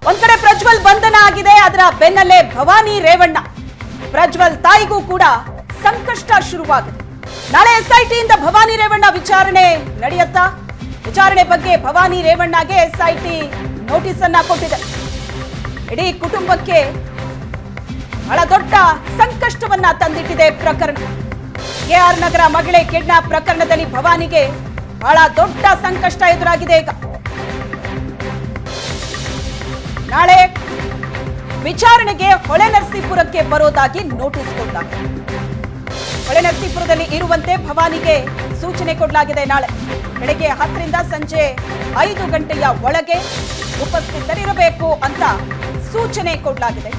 ಒಂದ್ ಕಡೆ ಪ್ರಜ್ವಲ್ ಬಂಧನ ಆಗಿದೆ, ಅದರ ಬೆನ್ನಲ್ಲೇ ಭವಾನಿ ರೇವಣ್ಣ. ಪ್ರಜ್ವಲ್ ತಾಯಿಗೂ ಕೂಡ ಸಂಕಷ್ಟ ಶುರುವಾಗಿದೆ. ನಾಳೆ ಎಸ್ಐಟಿಯಿಂದ ಭವಾನಿ ರೇವಣ್ಣ ವಿಚಾರಣೆ ನಡೆಯುತ್ತಾ? ವಿಚಾರಣೆ ಬಗ್ಗೆ ಭವಾನಿ ರೇವಣ್ಣಗೆ ಎಸ್ಐಟಿ ನೋಟಿಸ್ ಅನ್ನ ಕೊಟ್ಟಿದೆ. ಇಡೀ ಕುಟುಂಬಕ್ಕೆ ಬಹಳ ದೊಡ್ಡ ಸಂಕಷ್ಟವನ್ನ ತಂದಿಟ್ಟಿದೆ ಪ್ರಕರಣ. ಕೆಆರ್ ನಗರ ಮಹಿಳೆ ಕಿಡ್ನಾಪ್ ಪ್ರಕರಣದಲ್ಲಿ ಭವಾನಿಗೆ ಬಹಳ ದೊಡ್ಡ ಸಂಕಷ್ಟ ಎದುರಾಗಿದೆ. ಈಗ ನಾಳೆ ವಿಚಾರಣೆಗೆ ಹೊಳೆನರಸೀಪುರಕ್ಕೆ ಬರೋದಾಗಿ ನೋಟಿಸ್ ಕೊಡಲಾಗಿದೆ. ಹೊಳೆನರಸೀಪುರದಲ್ಲಿ ಇರುವಂತೆ ಭವಾನಿಗೆ ಸೂಚನೆ ಕೊಡಲಾಗಿದೆ. ನಾಳೆ ಬೆಳಗ್ಗೆ 10 ರಿಂದ ಸಂಜೆ 5 ಗಂಟೆಯ ಒಳಗೆ ಉಪಸ್ಥಿತರಿರಬೇಕು ಅಂತ ಸೂಚನೆ ಕೊಡಲಾಗಿದೆ.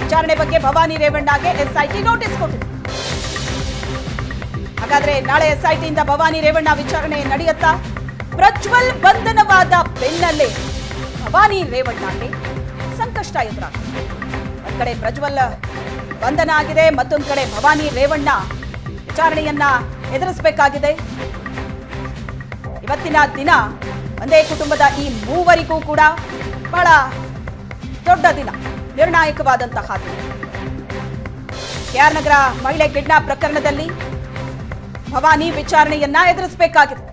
ವಿಚಾರಣೆ ಬಗ್ಗೆ ಭವಾನಿ ರೇವಣ್ಣಗೆ ಎಸ್ಐಟಿ ನೋಟಿಸ್ ಕೊಟ್ಟಿದೆ. ಹಾಗಾದ್ರೆ ನಾಳೆ ಎಸ್ಐಟಿಯಿಂದ ಭವಾನಿ ರೇವಣ್ಣ ವಿಚಾರಣೆ ನಡೆಯುತ್ತಾ? ಪ್ರಜ್ವಲ್ ಬಂಧನವಾದ ಬೆನ್ನಲ್ಲೇ ಭವಾನಿ ರೇವಣ್ಣಗೆ ಸಂಕಷ್ಟ ಎದುರಾಗಿದೆ. ಒಂದ್ ಕಡೆ ಪ್ರಜ್ವಲ್ ಬಂಧನ ಆಗಿದೆ, ಮತ್ತೊಂದು ಕಡೆ ಭವಾನಿ ರೇವಣ್ಣ ವಿಚಾರಣೆಯನ್ನ ಎದುರಿಸಬೇಕಾಗಿದೆ. ಇವತ್ತಿನ ದಿನ ಒಂದೇ ಕುಟುಂಬದ ಈ ಮೂವರಿಗೂ ಕೂಡ ಬಹಳ ದೊಡ್ಡ ದಿನ, ನಿರ್ಣಾಯಕವಾದಂತಹ ದಿನ. ಕೆಆರ್ ನಗರ ಮಹಿಳೆ ಕಿಡ್ನಾಪ್ ಪ್ರಕರಣದಲ್ಲಿ ಭವಾನಿ ವಿಚಾರಣೆಯನ್ನ ಎದುರಿಸಬೇಕಾಗಿದೆ.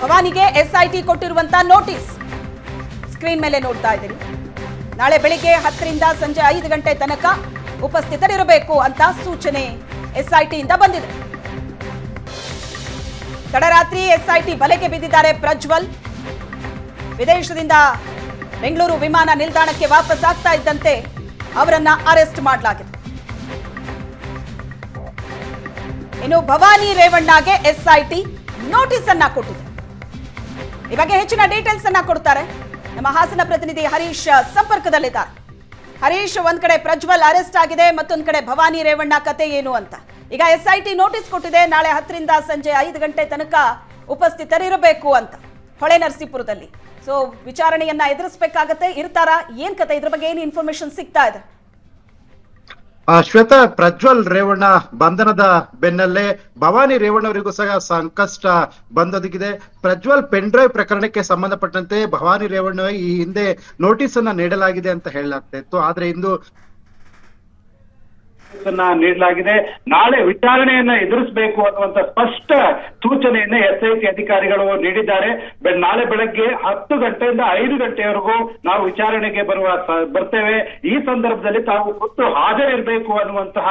ಭವಾನಿಗೆ ಎಸ್ಐಟಿ ಕೊಟ್ಟಿರುವಂತಹ ನೋಟಿಸ್ ಸ್ಕ್ರೀನ್ ಮೇಲೆ ನೋಡ್ತಾ ಇದ್ದೀರಿ. ನಾಳೆ ಬೆಳಿಗ್ಗೆ 10 ರಿಂದ ಸಂಜೆ 5 ಗಂಟೆ ತನಕ ಉಪಸ್ಥಿತರಿರಬೇಕು ಅಂತ ಸೂಚನೆ ಎಸ್ಐಟಿಯಿಂದ ಬಂದಿದೆ. ತಡರಾತ್ರಿ ಎಸ್ಐಟಿ ಬಲೆಗೆ ಬಿದ್ದಿದ್ದಾರೆ ಪ್ರಜ್ವಲ್. ವಿದೇಶದಿಂದ ಬೆಂಗಳೂರು ವಿಮಾನ ನಿಲ್ದಾಣಕ್ಕೆ ವಾಪಸ್ ಆಗ್ತಾ ಇದ್ದಂತೆ ಅವರನ್ನ ಅರೆಸ್ಟ್ ಮಾಡಲಾಗಿದೆ. ಇನ್ನು ಭವಾನಿ ರೇವಣ್ಣಗೆ ಎಸ್ಐಟಿ ನೋಟಿಸ್ ಅನ್ನ ಕೊಟ್ಟಿದೆ. ಈ ಬಗ್ಗೆ ಹೆಚ್ಚಿನ ಡೀಟೇಲ್ಸ್ ಅನ್ನ ಕೊಡ್ತಾರೆ ನಮ್ಮ ಹಾಸನ ಪ್ರತಿನಿಧಿ ಹರೀಶ್ ಸಂಪರ್ಕದಲ್ಲಿದ್ದಾರೆ. ಹರೀಶ್, ಒಂದ್ ಕಡೆ ಪ್ರಜ್ವಲ್ ಅರೆಸ್ಟ್ ಆಗಿದೆ, ಮತ್ತೊಂದ್ ಕಡೆ ಭವಾನಿ ರೇವಣ್ಣ ಕತೆ ಏನು ಅಂತ. ಈಗ ಎಸ್ಐಟಿ ನೋಟಿಸ್ ಕೊಟ್ಟಿದೆ, ನಾಳೆ 10 ರಿಂದ ಸಂಜೆ 5 ಗಂಟೆ ತನಕ ಉಪಸ್ಥಿತರಿರಬೇಕು ಅಂತ ಹೊಳೆನರಸೀಪುರದಲ್ಲಿ. ಸೊ ವಿಚಾರಣೆಯನ್ನ ಎದುರಿಸಬೇಕಾಗತ್ತೆ, ಇರ್ತಾರಾ? ಏನ್ ಕತೆ, ಇದ್ರ ಬಗ್ಗೆ ಏನು ಇನ್ಫಾರ್ಮೇಶನ್ ಸಿಗ್ತಾ ಇದೆ? ಶ್ವೇತಾ, ಪ್ರಜ್ವಲ್ ರೇವಣ್ಣ ಬಂಧನದ ಬೆನ್ನಲ್ಲೇ ಭವಾನಿ ರೇವಣ್ಣ ಅವರಿಗೂ ಸಹ ಸಂಕಷ್ಟ ಬಂದೊದಗಿದೆ. ಪ್ರಜ್ವಲ್ ಪೆನ್ ಡ್ರೈವ್ ಪ್ರಕರಣಕ್ಕೆ ಸಂಬಂಧಪಟ್ಟಂತೆ ಭವಾನಿ ರೇವಣ್ಣ ಈ ಹಿಂದೆ ನೋಟಿಸ್ ಅನ್ನ ನೀಡಲಾಗಿದೆ ಅಂತ ಹೇಳಲಾಗ್ತಾ ಇತ್ತು. ಆದ್ರೆ ಇಂದು ನೀಡಲಾಗಿದೆ. ನಾಳೆ ವಿಚಾರಣೆಯನ್ನ ಎದುರಿಸಬೇಕು ಅನ್ನುವಂತ ಸ್ಪಷ್ಟ ಸೂಚನೆಯನ್ನ ಎಸ್ಐಟಿ ಅಧಿಕಾರಿಗಳು ನೀಡಿದ್ದಾರೆ. ನಾಳೆ ಬೆಳಗ್ಗೆ 10 ಗಂಟೆಯಿಂದ 5 ಗಂಟೆವರೆಗೂ ನಾವು ವಿಚಾರಣೆಗೆ ಬರ್ತೇವೆ. ಈ ಸಂದರ್ಭದಲ್ಲಿ ತಾವು ಖುದ್ದು ಹಾಜರಿರಬೇಕು ಅನ್ನುವಂತಹ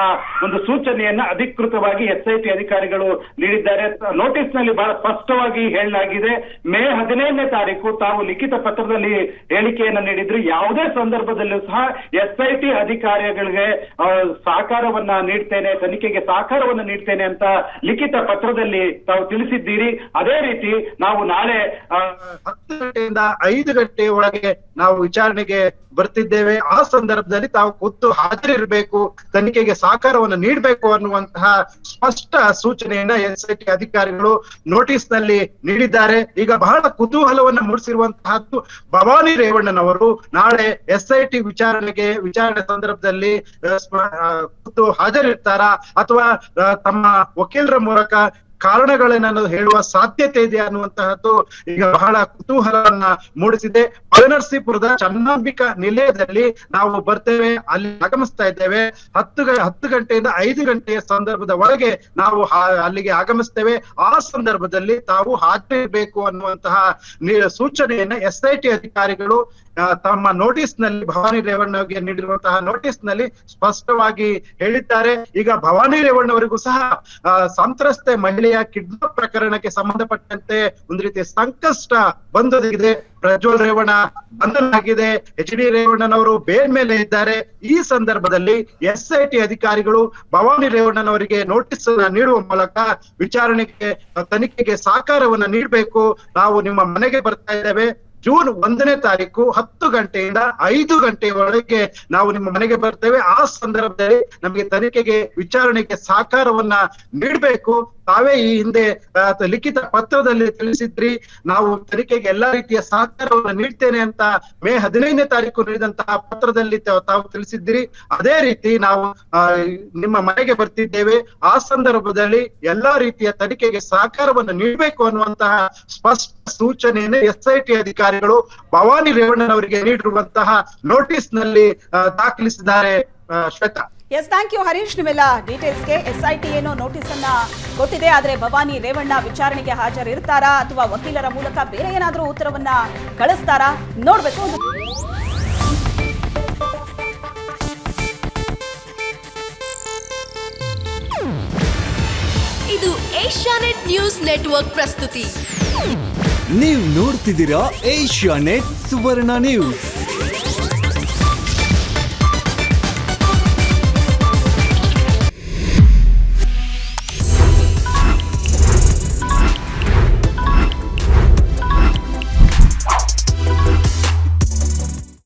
ಒಂದು ಸೂಚನೆಯನ್ನ ಅಧಿಕೃತವಾಗಿ ಎಸ್ಐಟಿ ಅಧಿಕಾರಿಗಳು ನೀಡಿದ್ದಾರೆ. ನೋಟಿಸ್ ನಲ್ಲಿ ಬಹಳ ಸ್ಪಷ್ಟವಾಗಿ ಹೇಳಲಾಗಿದೆ. ಮೇ 15ನೇ ತಾರೀಕು ತಾವು ಲಿಖಿತ ಪತ್ರದಲ್ಲಿ ಹೇಳಿಕೆಯನ್ನ ನೀಡಿದ್ರು. ಯಾವುದೇ ಸಂದರ್ಭದಲ್ಲೂ ಸಹ ಎಸ್ಐಟಿ ಅಧಿಕಾರಿಗಳಿಗೆ ಸಹಕಾರವನ್ನ ನೀಡ್ತೇನೆ, ತನಿಖೆಗೆ ಸಹಕಾರವನ್ನ ನೀಡ್ತೇನೆ ಅಂತ ಲಿಖಿತ ಪತ್ರದಲ್ಲಿ ತಾವು ತಿಳಿಸಿದ್ದೀರಿ. ಅದೇ ರೀತಿ ನಾವು ನಾಳೆ 10 ಗಂಟೆಯಿಂದ 5 ಗಂಟೆ ಒಳಗೆ ನಾವು ವಿಚಾರಣೆಗೆ ಬರ್ತಿದ್ದೇವೆ. ಆ ಸಂದರ್ಭದಲ್ಲಿ ತಾವು ಖುದ್ದು ಹಾಜರಿರಬೇಕು, ತನಿಖೆಗೆ ಸಹಕಾರವನ್ನು ನೀಡಬೇಕು ಅನ್ನುವಂತಹ ಸ್ಪಷ್ಟ ಸೂಚನೆಯನ್ನ ಎಸ್ಐಟಿ ಅಧಿಕಾರಿಗಳು ನೋಟಿಸ್ ನಲ್ಲಿ ನೀಡಿದ್ದಾರೆ. ಈಗ ಬಹಳ ಕುತೂಹಲವನ್ನ ಮೂಡಿಸಿರುವಂತಹದ್ದು ಭವಾನಿ ರೇವಣ್ಣನವರು ನಾಳೆ ಎಸ್ಐಟಿ ವಿಚಾರಣೆ ಸಂದರ್ಭದಲ್ಲಿ ಖುದ್ದು ಹಾಜರಿರ್ತಾರಾ ಅಥವಾ ತಮ್ಮ ವಕೀಲರ ಮೂಲಕ ಕಾರಣಗಳನ್ನ ಹೇಳುವ ಸಾಧ್ಯತೆ ಇದೆ ಅನ್ನುವಂತಹದ್ದು ಈಗ ಬಹಳ ಕುತೂಹಲವನ್ನ ಮೂಡಿಸಿದೆ. ಹೊಳೆನರಸೀಪುರದ ಚನ್ನಾಂಬಿಕಾ ನಿಲಯದಲ್ಲಿ ನಾವು ಬರ್ತೇವೆ, ಅಲ್ಲಿ ಆಗಮಿಸ್ತಾ ಇದ್ದೇವೆ. 10 ಗಂಟೆಯಿಂದ 5 ಗಂಟೆಯ ಸಂದರ್ಭದ ಒಳಗೆ ನಾವು ಅಲ್ಲಿಗೆ ಆಗಮಿಸ್ತೇವೆ. ಆ ಸಂದರ್ಭದಲ್ಲಿ ತಾವು ಹಾಜರಿರಬೇಕು ಅನ್ನುವಂತಹ ಸೂಚನೆಯನ್ನ ಎಸ್ಐಟಿ ಅಧಿಕಾರಿಗಳು ತಮ್ಮ ನೋಟಿಸ್ ನಲ್ಲಿ ಭವಾನಿ ರೇವಣ್ಣಗೆ ನೀಡಿರುವಂತಹ ನೋಟಿಸ್ ನಲ್ಲಿ ಸ್ಪಷ್ಟವಾಗಿ ಹೇಳಿದ್ದಾರೆ. ಈಗ ಭವಾನಿ ರೇವಣ್ಣ ಅವರಿಗೂ ಸಹ ಸಂತ್ರಸ್ತೆ ಮಹಿಳೆಯ ಕಿಡ್ನಾಪ್ ಪ್ರಕರಣಕ್ಕೆ ಸಂಬಂಧಪಟ್ಟಂತೆ ಒಂದು ರೀತಿಯ ಸಂಕಷ್ಟ ಬಂದೊದಗಿದೆ. ಪ್ರಜ್ವಲ್ ರೇವಣ್ಣ ಬಂಧನ ಆಗಿದೆ, HD ರೇವಣ್ಣನವರು ಬೇಲ್ ಮೇಲೆ ಇದ್ದಾರೆ. ಈ ಸಂದರ್ಭದಲ್ಲಿ ಎಸ್ಐಟಿ ಅಧಿಕಾರಿಗಳು ಭವಾನಿ ರೇವಣ್ಣನವರಿಗೆ ನೋಟಿಸ್ ಅನ್ನ ನೀಡುವ ಮೂಲಕ ವಿಚಾರಣೆಗೆ ತನಿಖೆಗೆ ಸಹಕಾರವನ್ನ ನೀಡಬೇಕು, ನಾವು ನಿಮ್ಮ ಮನೆಗೆ ಬರ್ತಾ ಇದ್ದೇವೆ, ಜೂನ್ 1ನೇ ತಾರೀಕು 10 ಗಂಟೆಯಿಂದ 5 ಗಂಟೆಯವರೆಗೆ ನಾವು ನಿಮ್ಮ ಮನೆಗೆ ಬರ್ತೇವೆ. ಆ ಸಂದರ್ಭದಲ್ಲಿ ನಮಗೆ ತನಿಖೆಗೆ ವಿಚಾರಣೆಗೆ ಸಹಕಾರವನ್ನ ನೀಡಬೇಕು, ತಾವೇ ಈ ಹಿಂದೆ ಲಿಖಿತ ಪತ್ರದಲ್ಲಿ ತಿಳಿಸಿದ್ರಿ. ನಾವು ತನಿಖೆಗೆ ಎಲ್ಲಾ ರೀತಿಯ ಸಹಕಾರವನ್ನು ನೀಡ್ತೇನೆ ಅಂತ ಮೇ 15ನೇ ತಾರೀಕು ನೀಡಿದಂತಹ ಪತ್ರದಲ್ಲಿ ತಾವು ತಿಳಿಸಿದ್ರಿ. ಅದೇ ರೀತಿ ನಾವು ನಿಮ್ಮ ಮನೆಗೆ ಬರ್ತಿದ್ದೇವೆ. ಆ ಸಂದರ್ಭದಲ್ಲಿ ಎಲ್ಲಾ ರೀತಿಯ ತನಿಖೆಗೆ ಸಹಕಾರವನ್ನು ನೀಡಬೇಕು ಅನ್ನುವಂತಹ ಸ್ಪಷ್ಟ ಸೂಚನೆಯನ್ನು SIT ಅಧಿಕಾರಿಗಳು ಭವಾನಿ ರೇವಣ್ಣನವರಿಗೆ ನೀಡಿರುವಂತಹ ನೋಟಿಸ್ ನಲ್ಲಿ ದಾಖಲಿಸಿದ್ದಾರೆ. Shweta. Yes, thank you Harish. ನಿಮ್ಮೆಲ್ಲ ಡೀಟೇಲ್ಸ್ಗೆ. SIT ಏನೋ ನೋಟಿಸ್ ಅನ್ನ ಕೊಟ್ಟಿದೆ, ಆದ್ರೆ ಭವಾನಿ ರೇವಣ್ಣ ವಿಚಾರಣೆಗೆ ಹಾಜರಿರ್ತಾರಾ ಅಥವಾ ವಕೀಲರ ಮೂಲಕ ಬೇರೆ ಏನಾದ್ರೂ ಉತ್ತರವನ್ನ ಕಳಿಸ್ತಾರಾ ನೋಡ್ಬೇಕು. ಇದು ಏಷ್ಯಾನೆಟ್ ನ್ಯೂಸ್ ನೆಟ್ವರ್ಕ್ ಪ್ರಸ್ತುತಿ. ನೀವು ನೋಡ್ತಿದ್ದೀರಾ ಏಷ್ಯಾನೆಟ್ ಸುವರ್ಣ ನ್ಯೂಸ್.